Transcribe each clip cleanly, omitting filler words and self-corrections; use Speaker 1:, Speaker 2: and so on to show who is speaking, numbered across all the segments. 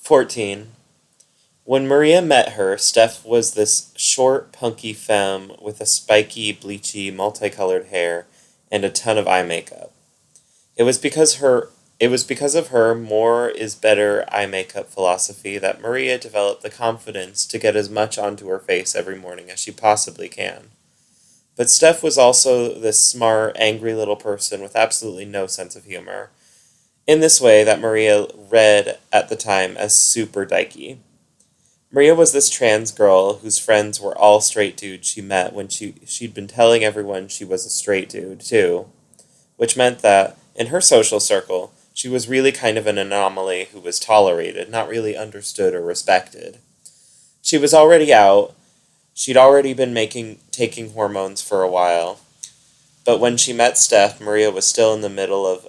Speaker 1: 14. When Maria met her, Steph was this short, punky femme with a spiky, bleachy, multicolored hair and a ton of eye makeup. It was because her it was because of her more is better eye makeup philosophy that Maria developed the confidence to get as much onto her face every morning as she possibly can. But Steph was also this smart, angry little person with absolutely no sense of humor. In this way that Maria read at the time as super dykey. Maria was this trans girl whose friends were all straight dudes she met when she'd been telling everyone she was a straight dude, too, which meant that, in her social circle, she was really kind of an anomaly who was tolerated, not really understood or respected. She was already out, she'd already been taking hormones for a while, but when she met Steph, Maria was still in the middle of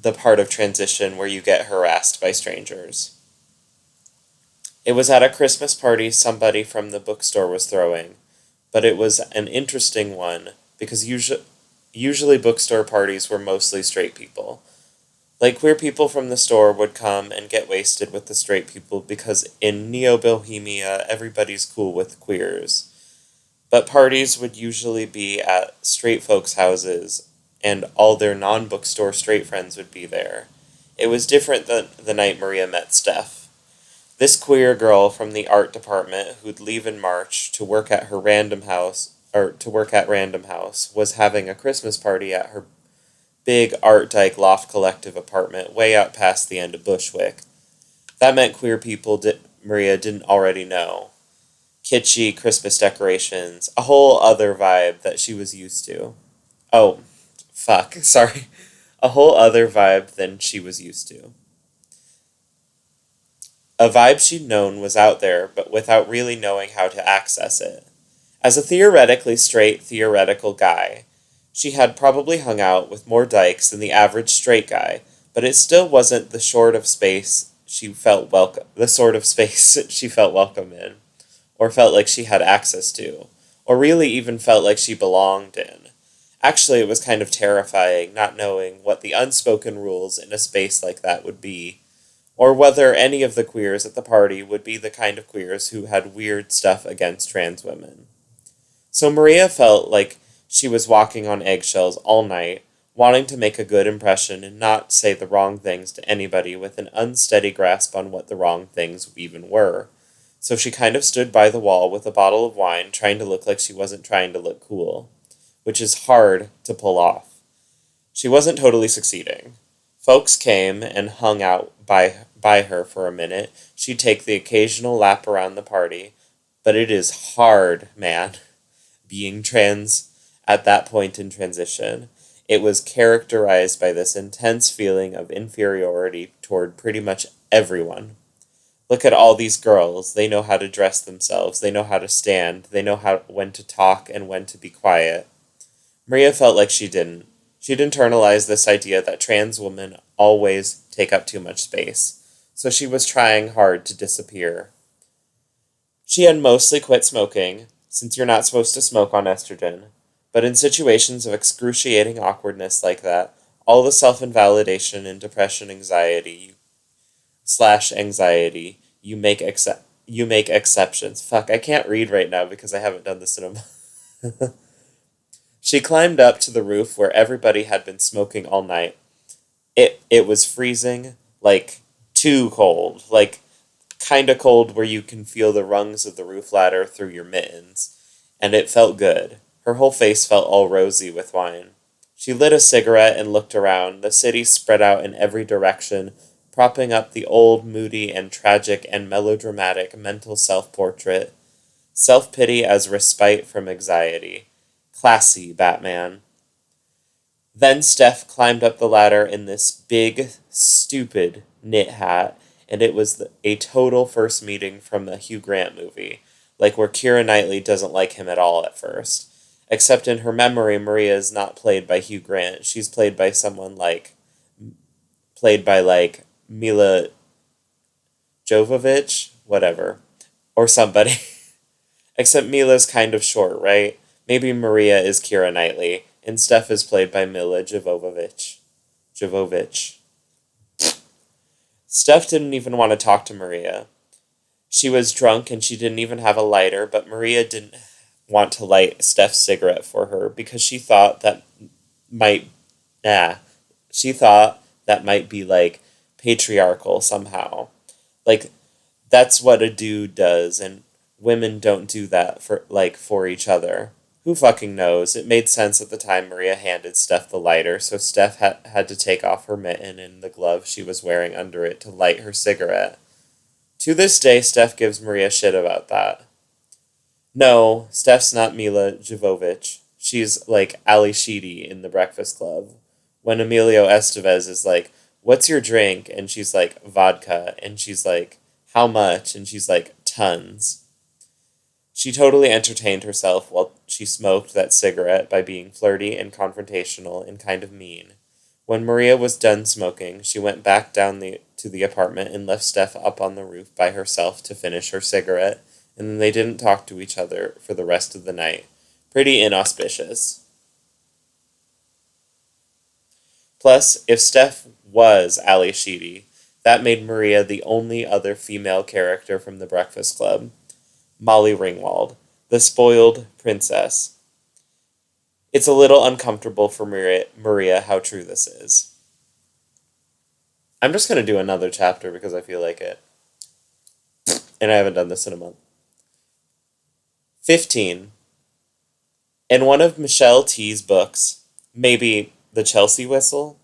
Speaker 1: the part of transition where you get harassed by strangers. It was at a Christmas party somebody from the bookstore was throwing, but it was an interesting one because usually bookstore parties were mostly straight people. Like queer people from the store would come and get wasted with the straight people because in Neo-Bohemia everybody's cool with queers. But parties would usually be at straight folks' houses and all their non-bookstore straight friends would be there. It was different than the night Maria met Steph. This queer girl from the art department who'd leave in March to work at Random House was having a Christmas party at her big Art Dyke Loft Collective apartment way out past the end of Bushwick. That meant queer people Maria didn't already know. Kitschy Christmas decorations, a whole other vibe that she was used to. Oh, fuck, sorry. A whole other vibe than she was used to. A vibe she'd known was out there, but without really knowing how to access it. As a theoretically straight, theoretical guy, she had probably hung out with more dykes than the average straight guy, but it still wasn't the sort of space she felt welcome in, or felt like she had access to, or really even felt like she belonged in. Actually, it was kind of terrifying not knowing what the unspoken rules in a space like that would be, or whether any of the queers at the party would be the kind of queers who had weird stuff against trans women. So Maria felt like she was walking on eggshells all night, wanting to make a good impression and not say the wrong things to anybody with an unsteady grasp on what the wrong things even were. So she kind of stood by the wall with a bottle of wine, trying to look like she wasn't trying to look cool, which is hard to pull off. She wasn't totally succeeding. Folks came and hung out by her for a minute. She'd take the occasional lap around the party, but it is hard, man, being trans at that point in transition. It was characterized by this intense feeling of inferiority toward pretty much everyone. Look at all these girls. They know how to dress themselves. They know how to stand. They know when to talk and when to be quiet. Maria felt like she didn't. She'd internalized this idea that trans women always take up too much space, so she was trying hard to disappear. She had mostly quit smoking, since you're not supposed to smoke on estrogen, but in situations of excruciating awkwardness like that, all the self-invalidation and depression anxiety, you make exceptions. Fuck, I can't read right now because I haven't done this in a month. She climbed up to the roof where everybody had been smoking all night. It was freezing, like too cold, like kinda cold where you can feel the rungs of the roof ladder through your mittens, and it felt good. Her whole face felt all rosy with wine. She lit a cigarette and looked around, the city spread out in every direction, propping up the old, moody, and tragic and melodramatic mental self-portrait. Self-pity as respite from anxiety. Classy, Batman. Then Steph climbed up the ladder in this big, stupid knit hat, and it was a total first meeting from the Hugh Grant movie, like where Keira Knightley doesn't like him at all at first. Except in her memory, Maria is not played by Hugh Grant. She's played by Mila Jovovich, whatever, or somebody. Except Mila's kind of short, right? Maybe Maria is Keira Knightley, and Steph is played by Mila Jovovich. Steph didn't even want to talk to Maria. She was drunk and she didn't even have a lighter, but Maria didn't want to light Steph's cigarette for her because might, nah, she thought that might be like patriarchal somehow. Like, that's what a dude does, and women don't do that for each other. Who fucking knows? It made sense at the time Maria handed Steph the lighter, so Steph had to take off her mitten and the glove she was wearing under it to light her cigarette. To this day, Steph gives Maria shit about that. No, Steph's not Mila Jovovich. She's like Ali Sheedy in The Breakfast Club. When Emilio Estevez is like, "What's your drink?" And she's like, "Vodka." And she's like, "How much?" And she's like, "Tons." She totally entertained herself while she smoked that cigarette by being flirty and confrontational and kind of mean. When Maria was done smoking, she went back to the apartment and left Steph up on the roof by herself to finish her cigarette, and then they didn't talk to each other for the rest of the night. Pretty inauspicious. Plus, if Steph was Ali Sheedy, that made Maria the only other female character from the Breakfast Club. Molly Ringwald, the spoiled princess. It's a little uncomfortable for Maria how true this is. I'm just going to do another chapter because I feel like it. And I haven't done this in a month. 15. In one of Michelle T's books, maybe The Chelsea Whistle,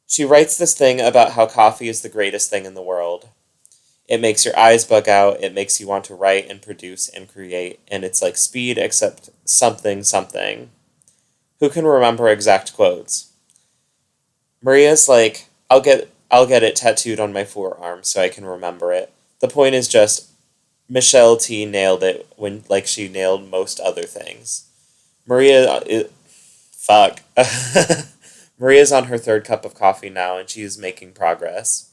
Speaker 1: she writes this thing about how coffee is the greatest thing in the world. It makes your eyes bug out, it makes you want to write and produce and create, and it's like speed except something something. Who can remember exact quotes? Maria's like, I'll get it tattooed on my forearm so I can remember it. The point is just Michelle T nailed it when like she nailed most other things. Fuck. Maria's on her third cup of coffee now and she is making progress.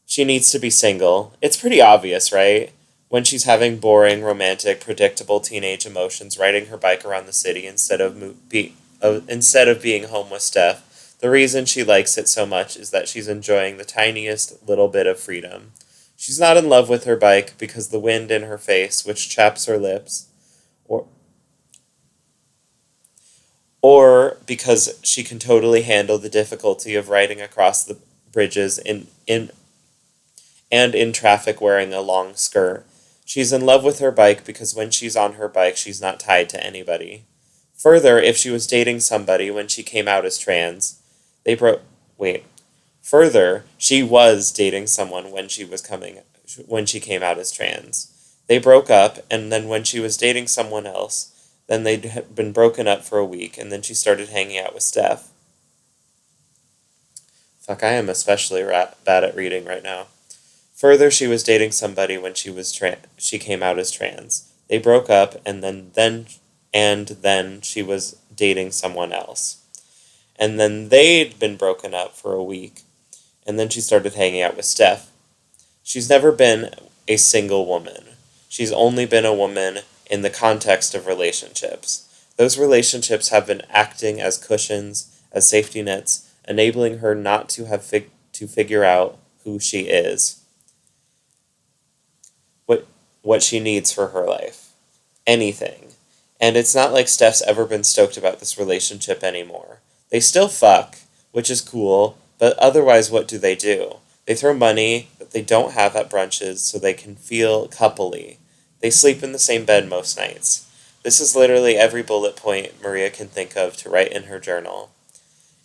Speaker 1: She needs to be single. It's pretty obvious, right? When she's having boring, romantic, predictable teenage emotions, riding her bike around the city instead of being home with Steph, the reason she likes it so much is that she's enjoying the tiniest little bit of freedom. She's not in love with her bike because the wind in her face, which chaps her lips, or or because she can totally handle the difficulty of riding across the bridges in traffic wearing a long skirt. She's in love with her bike because when she's on her bike, she's not tied to anybody. Further, if she was dating somebody when she came out as trans, they broke. Wait. Further, she was dating someone when she came out as trans. They broke up, and then when she was dating someone else, then they'd been broken up for a week, and then she started hanging out with Steph. Fuck, I am especially bad at reading right now. Further, she was dating somebody when she came out as trans. They broke up, and then she was dating someone else. And then they'd been broken up for a week, and then she started hanging out with Steph. She's never been a single woman. She's only been a woman in the context of relationships. Those relationships have been acting as cushions, as safety nets, enabling her not to to figure out who she is, what she needs for her life. Anything. And it's not like Steph's ever been stoked about this relationship anymore. They still fuck, which is cool, but otherwise what do? They throw money that they don't have at brunches so they can feel coupley. They sleep in the same bed most nights. This is literally every bullet point Maria can think of to write in her journal.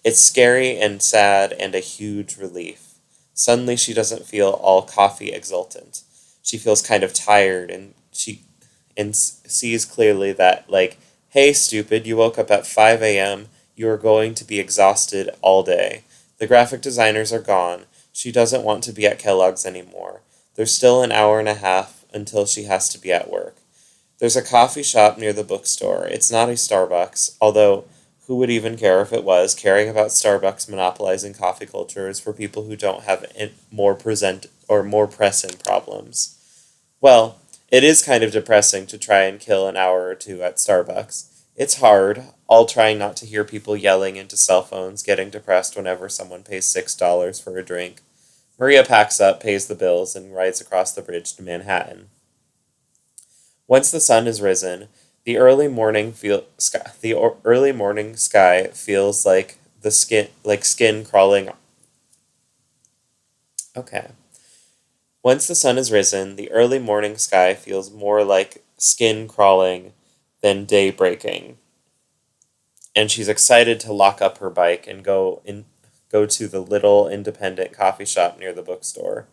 Speaker 1: It's scary and sad and a huge relief. Suddenly she doesn't feel all coffee exultant. She feels kind of tired and sees clearly that, like, hey, stupid, you woke up at 5 a.m., you are going to be exhausted all day. The graphic designers are gone. She doesn't want to be at Kellogg's anymore. There's still an hour and a half until she has to be at work. There's a coffee shop near the bookstore. It's not a Starbucks, although who would even care if it was? Caring about Starbucks monopolizing coffee culture is for people who don't have more pressing problems. Well, it is kind of depressing to try and kill an hour or two at Starbucks. It's hard, all trying not to hear people yelling into cell phones, getting depressed whenever someone pays $6 for a drink. Maria packs up, pays the bills, and rides across the bridge to Manhattan. Once the sun is risen, the early morning sky feels like skin crawling. Okay. Once the sun is risen, the early morning sky feels more like skin crawling than day breaking, and she's excited to lock up her bike and go to the little independent coffee shop near the bookstore.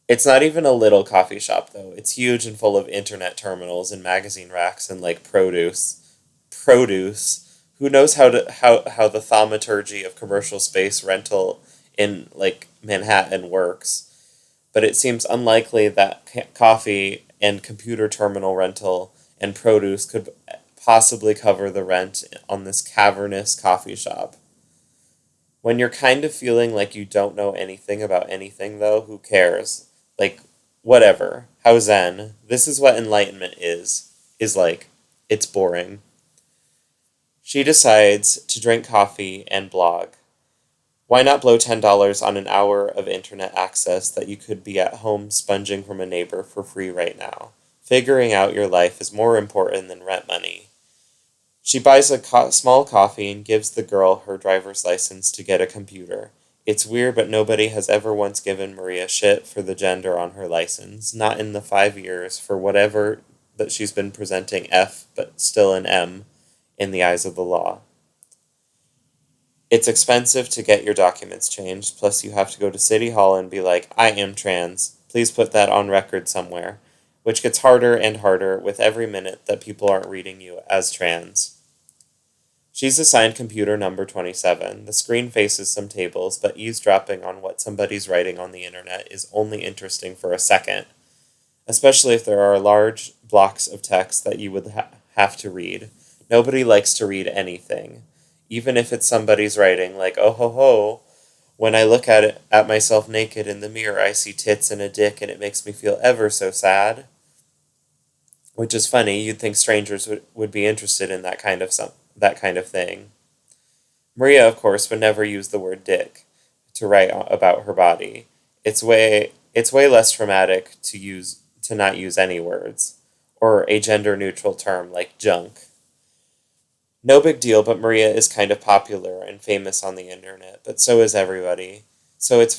Speaker 1: It's not even a little coffee shop though. It's huge and full of internet terminals and magazine racks and like produce. Produce. Who knows how the thaumaturgy of commercial space rental in like Manhattan works? But it seems unlikely that coffee and computer terminal rental and produce could possibly cover the rent on this cavernous coffee shop. When you're kind of feeling like you don't know anything about anything, though, who cares? Like, whatever. How zen. This is what enlightenment is like. It's boring. She decides to drink coffee and blog. Why not blow $10 on an hour of internet access that you could be at home sponging from a neighbor for free right now? Figuring out your life is more important than rent money. She buys a small coffee and gives the girl her driver's license to get a computer. It's weird, but nobody has ever once given Maria shit for the gender on her license. Not in the 5 years, for whatever that she's been presenting F, but still an M, in the eyes of the law. It's expensive to get your documents changed, plus you have to go to City Hall and be like, I am trans. Please put that on record somewhere. Which gets harder and harder with every minute that people aren't reading you as trans. She's assigned computer number 27. The screen faces some tables, but eavesdropping on what somebody's writing on the internet is only interesting for a second, especially if there are large blocks of text that you would have to read. Nobody likes to read anything, even if it's somebody's writing, like, oh ho ho, when I look at myself naked in the mirror, I see tits and a dick, and it makes me feel ever so sad. Which is funny. You'd think strangers would be interested in that kind of thing. Maria, of course, would never use the word dick to write about her body. It's way less traumatic to not use any words, or a gender neutral term like junk. No big deal, but Maria is kind of popular and famous on the internet, but so is everybody. So it's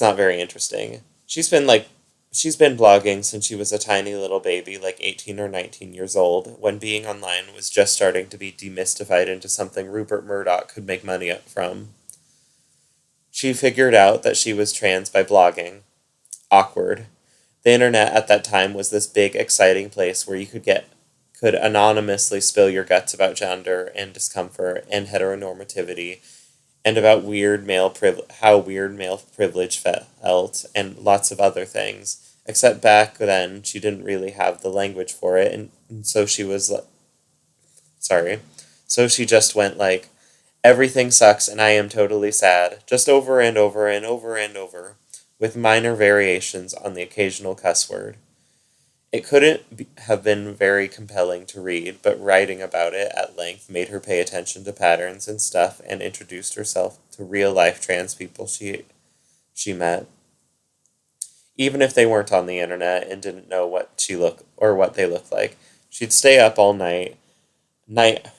Speaker 1: not very interesting. She's been blogging since she was a tiny little baby, like 18 or 19 years old, when being online was just starting to be demystified into something Rupert Murdoch could make money from. She figured out that she was trans by blogging. Awkward. The internet at that time was this big, exciting place where you could anonymously spill your guts about gender and discomfort and heteronormativity and about how weird male privilege felt and lots of other things. Except back then, she didn't really have the language for it, and so so she just went like, everything sucks and I am totally sad, just over and over and over and over, with minor variations on the occasional cuss word. It couldn't have been very compelling to read, but writing about it at length made her pay attention to patterns and stuff and introduced herself to real-life trans people she met. Even if they weren't on the internet and didn't know what they looked like, she'd stay up all night night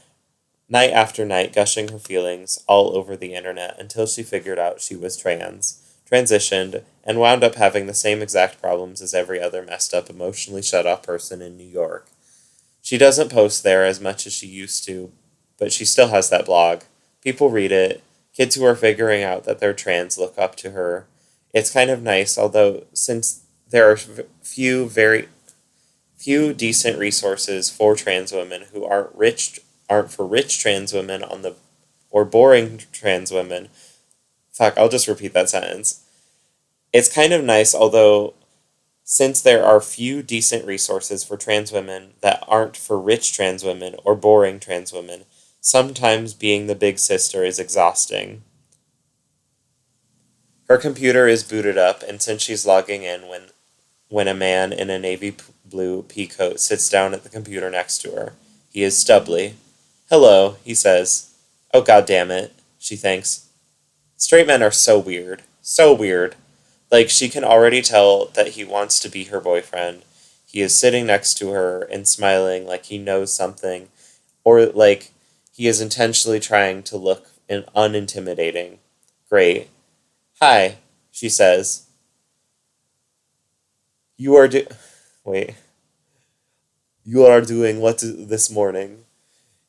Speaker 1: after night, gushing her feelings all over the internet until she figured out she was transitioned, and wound up having the same exact problems as every other messed up, emotionally shut off person in New York. She doesn't post there as much as she used to, but she still has that blog. People read it. Kids who are figuring out that they're trans look up to her. It's kind of nice, although since there are very few decent resources for trans women who aren't for rich trans women or boring trans women. Fuck, I'll just repeat that sentence. It's kind of nice, although since there are few decent resources for trans women that aren't for rich trans women or boring trans women, sometimes being the big sister is exhausting. Her computer is booted up, and since she's logging in when a man in a navy blue pea coat sits down at the computer next to her, he is stubbly. Hello, he says. Oh, god damn it, she thinks. Straight men are so weird. So weird. Like, she can already tell that he wants to be her boyfriend. He is sitting next to her and smiling like he knows something, or like he is intentionally trying to look unintimidating. Great. Hi, she says. You are Wait. You are doing what this morning?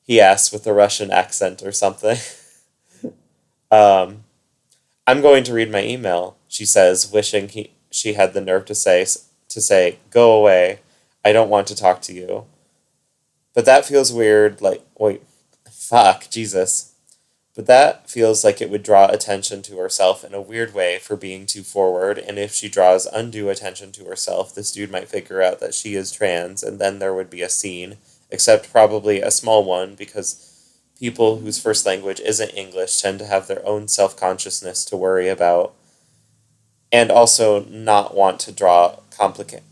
Speaker 1: He asks with a Russian accent or something. um, I'm going to read my email, she says, wishing she had the nerve to say, go away. I don't want to talk to you. But that feels weird, like, wait, fuck, Jesus. But that feels like it would draw attention to herself in a weird way for being too forward, and if she draws undue attention to herself, this dude might figure out that she is trans, and then there would be a scene, except probably a small one, because people whose first language isn't English tend to have their own self-consciousness to worry about, and also not want to draw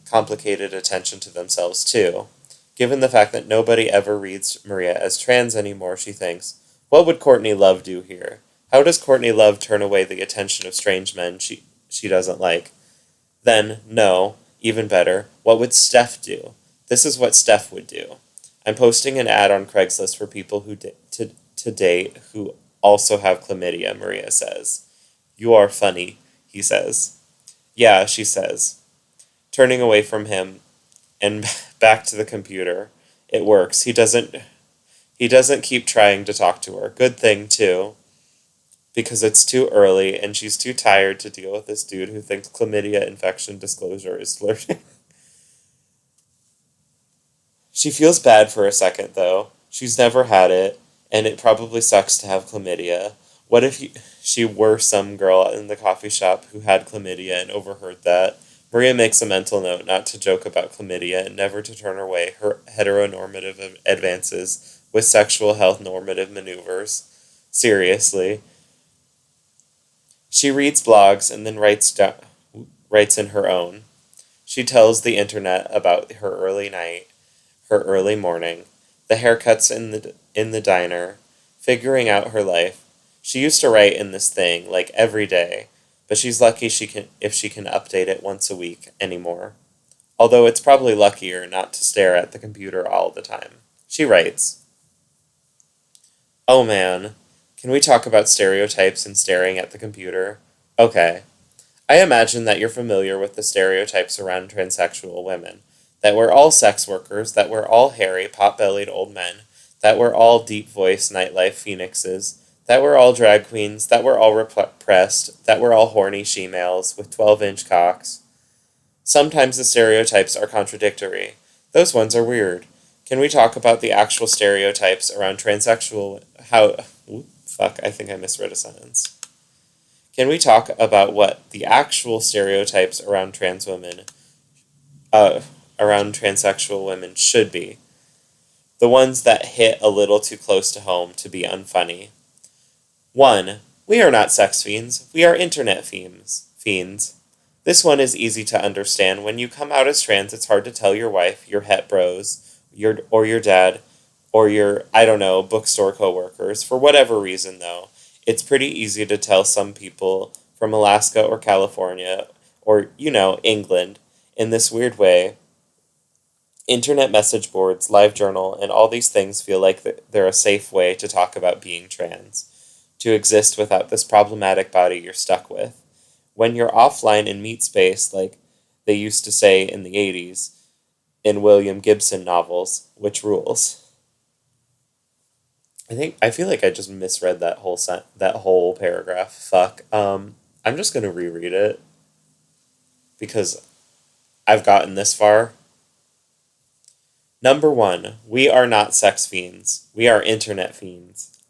Speaker 1: complicated attention to themselves too. Given the fact that nobody ever reads Maria as trans anymore, she thinks, what would Courtney Love do here? How does Courtney Love turn away the attention of strange men she doesn't like? Then, no, even better, what would Steph do? This is what Steph would do. I'm posting an ad on Craigslist for people to date who also have chlamydia, Maria says. You are funny, he says. Yeah, she says, turning away from him and back to the computer. It works. He doesn't keep trying to talk to her. Good thing too, because it's too early and she's too tired to deal with this dude who thinks chlamydia infection disclosure is flirting. She feels bad for a second though. She's never had it, and it probably sucks to have chlamydia. What if she were some girl in the coffee shop who had chlamydia and overheard that? Maria makes a mental note not to joke about chlamydia and never to turn away her heteronormative advances with sexual health normative maneuvers. Seriously. She reads blogs and then writes in her own. She tells the internet about her early night, her early morning, the haircuts in the diner, figuring out her life. She used to write in this thing like every day, but she's lucky if she can update it once a week anymore. Although it's probably luckier not to stare at the computer all the time. She writes, oh man, can we talk about stereotypes and staring at the computer? Okay. I imagine that you're familiar with the stereotypes around transsexual women. That we're all sex workers, that we're all hairy, pot-bellied old men, that we're all deep-voiced nightlife phoenixes, that we're all drag queens, that we're all repressed, that we're all horny she-males with 12-inch cocks. Sometimes the stereotypes are contradictory. Those ones are weird. Can we talk about the actual stereotypes around transsexual... Fuck, I think I misread a sentence. Can we talk about what the actual stereotypes around around transsexual women should be? The ones that hit a little too close to home to be unfunny. 1. We are not sex fiends. We are internet fiends. This one is easy to understand. When you come out as trans, it's hard to tell your wife, your het bros, your dad, or your, I don't know, bookstore coworkers. For whatever reason, though, it's pretty easy to tell some people from Alaska or California or, England in this weird way. Internet message boards, LiveJournal, and all these things feel like they're a safe way to talk about being trans, to exist without this problematic body you're stuck with. When you're offline in meat space, like they used to say in the 80s in William Gibson novels, which rules. I feel like I just misread that whole paragraph. Fuck. I'm just gonna reread it because I've gotten this far. Number 1, we are not sex fiends. We are internet fiends.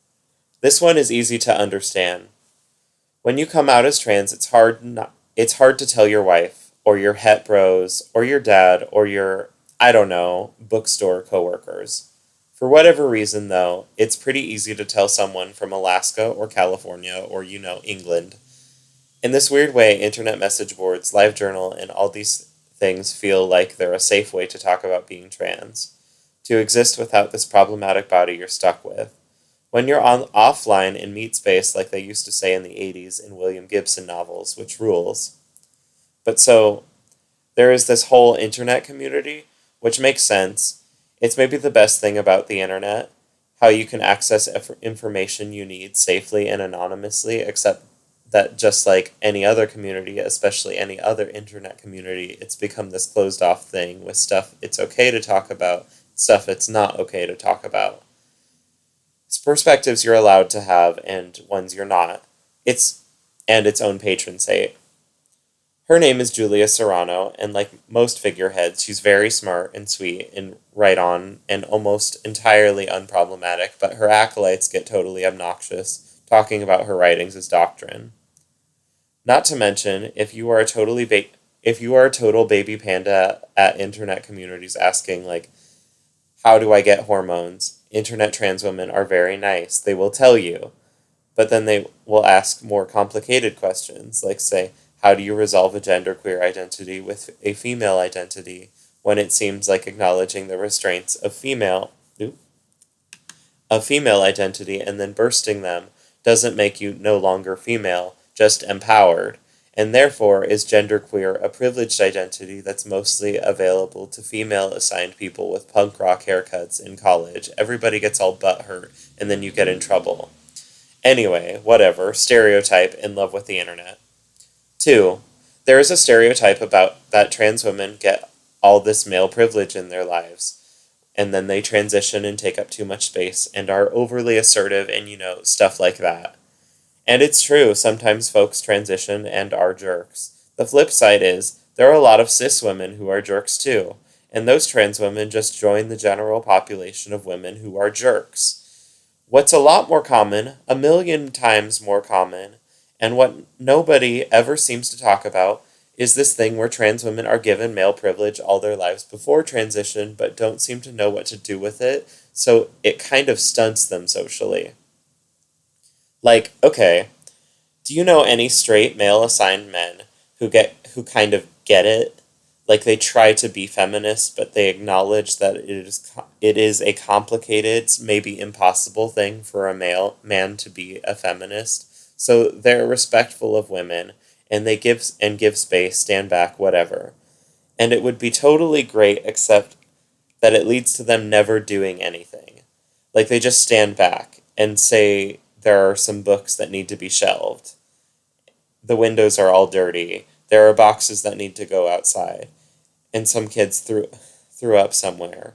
Speaker 1: This one is easy to understand. When you come out as trans, it's hard to tell your wife, or your het bros, or your dad, or your, I don't know, bookstore coworkers. For whatever reason, though, it's pretty easy to tell someone from Alaska or California or, England. In this weird way, internet message boards, LiveJournal, and all these things feel like they're a safe way to talk about being trans, to exist without this problematic body you're stuck with. When you're offline in meat space, like they used to say in the 80s in William Gibson novels, which rules. But so there is this whole internet community, which makes sense. It's maybe the best thing about the internet, how you can access information you need safely and anonymously, except that just like any other community, especially any other internet community, it's become this closed off thing with stuff it's okay to talk about, stuff it's not okay to talk about. It's perspectives you're allowed to have and ones you're not. It's and its own patron saint. Her name is Julia Serrano, and like most figureheads, she's very smart and sweet and right on and almost entirely unproblematic, but her acolytes get totally obnoxious, talking about her writings as doctrine. Not to mention, if you are a total baby panda at internet communities asking like, how do I get hormones? Internet trans women are very nice. They will tell you. But then they will ask more complicated questions, like say, how do you resolve a genderqueer identity with a female identity when it seems like acknowledging the restraints of female identity and then bursting them doesn't make you no longer female, just empowered, and therefore is genderqueer a privileged identity that's mostly available to female assigned people with punk rock haircuts in college. Everybody gets all butthurt, and then you get in trouble. Anyway, whatever, stereotype in love with the internet. 2. There is a stereotype about that trans women get all this male privilege in their lives, and then they transition and take up too much space and are overly assertive and, stuff like that. And it's true, sometimes folks transition and are jerks. The flip side is, there are a lot of cis women who are jerks too, and those trans women just join the general population of women who are jerks. What's a lot more common, a million times more common, and what nobody ever seems to talk about, is this thing where trans women are given male privilege all their lives before transition, but don't seem to know what to do with it, so it kind of stunts them socially. Like, okay, do you know any straight male assigned men who kind of get it? Like they try to be feminist, but they acknowledge that it is a complicated, maybe impossible thing for a male man to be a feminist. So they're respectful of women, and they give space, stand back, whatever. And it would be totally great, except that it leads to them never doing anything. Like they just stand back and say there are some books that need to be shelved. The windows are all dirty. There are boxes that need to go outside. And some kids threw up somewhere.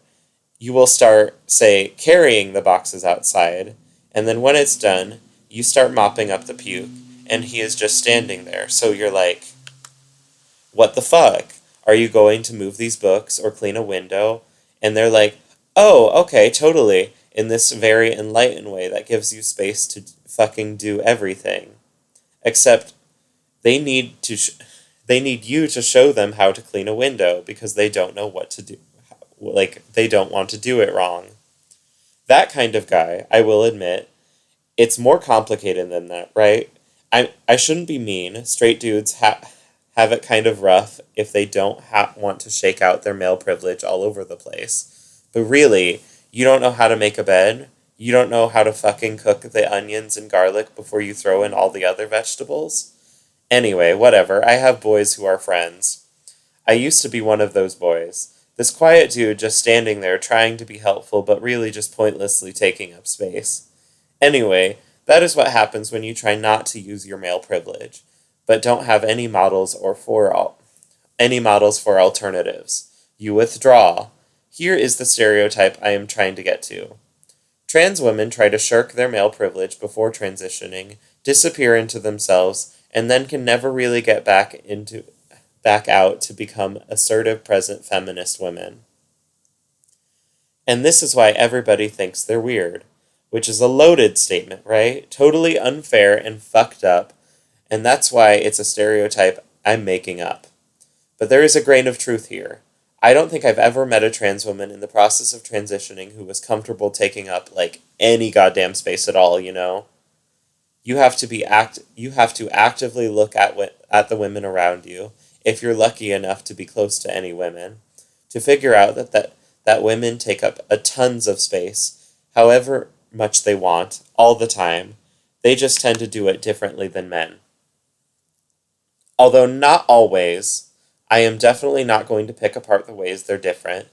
Speaker 1: You will start, say, carrying the boxes outside, and then when it's done, you start mopping up the puke, and he is just standing there. So you're like, what the fuck? Are you going to move these books or clean a window? And they're like, oh, okay, totally, in this very enlightened way that gives you space to fucking do everything. Except they need they need you to show them how to clean a window because they don't know what to do. Like, they don't want to do it wrong. That kind of guy, I will admit, it's more complicated than that, right? I shouldn't be mean. Straight dudes have it kind of rough if they don't want to shake out their male privilege all over the place. But really, you don't know how to make a bed? You don't know how to fucking cook the onions and garlic before you throw in all the other vegetables? Anyway, whatever, I have boys who are friends. I used to be one of those boys. This quiet dude just standing there trying to be helpful but really just pointlessly taking up space. Anyway, that is what happens when you try not to use your male privilege, but don't have any models for alternatives. You withdraw. Here is the stereotype I am trying to get to. Trans women try to shirk their male privilege before transitioning, disappear into themselves, and then can never really get back out to become assertive present feminist women. And this is why everybody thinks they're weird, which is a loaded statement, right? Totally unfair and fucked up, and that's why it's a stereotype I'm making up. But there is a grain of truth here. I don't think I've ever met a trans woman in the process of transitioning who was comfortable taking up, like, any goddamn space at all, you know? You have to actively look at the women around you, if you're lucky enough to be close to any women, to figure out that women take up a tons of space, however much they want, all the time. They just tend to do it differently than men. Although not always, I am definitely not going to pick apart the ways they're different.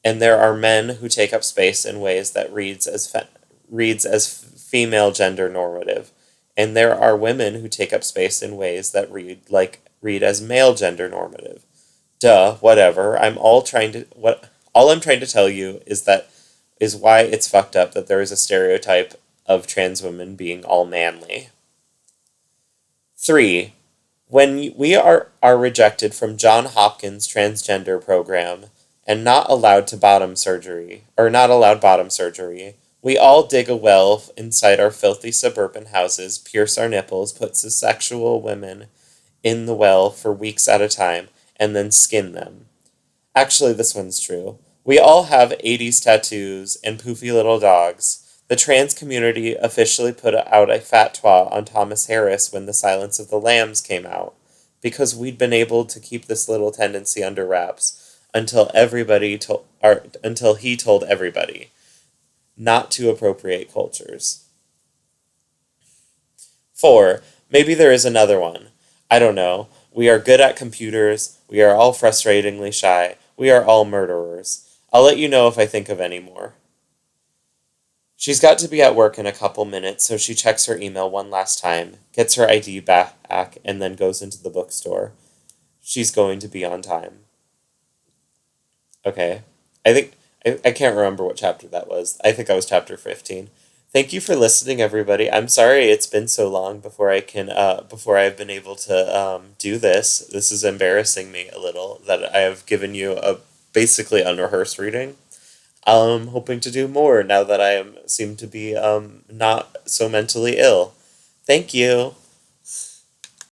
Speaker 1: And there are men who take up space in ways that reads as female gender normative, and there are women who take up space in ways that read as male gender normative. Duh, whatever. All I'm trying to tell you is why it's fucked up that there is a stereotype of trans women being all manly. 3. When we are rejected from John Hopkins transgender program and not allowed bottom surgery, we all dig a well inside our filthy suburban houses, pierce our nipples, put sexual women in the well for weeks at a time, and then skin them. Actually, this one's true. We all have 80s tattoos and poofy little dogs. The trans community officially put out a fatwa on Thomas Harris when The Silence of the Lambs came out, because we'd been able to keep this little tendency under wraps until he told everybody not to appropriate cultures. 4. Maybe there is another one. I don't know. We are good at computers. We are all frustratingly shy. We are all murderers. I'll let you know if I think of any more. She's got to be at work in a couple minutes, so she checks her email one last time, gets her ID back, and then goes into the bookstore. She's going to be on time. Okay. I can't remember what chapter that was. I think that was chapter 15. Thank you for listening, everybody. I'm sorry it's been so long before I've been able to do this. This is embarrassing me a little that I have given you a basically unrehearsed reading. I'm hoping to do more now that seem to be not so mentally ill. Thank you.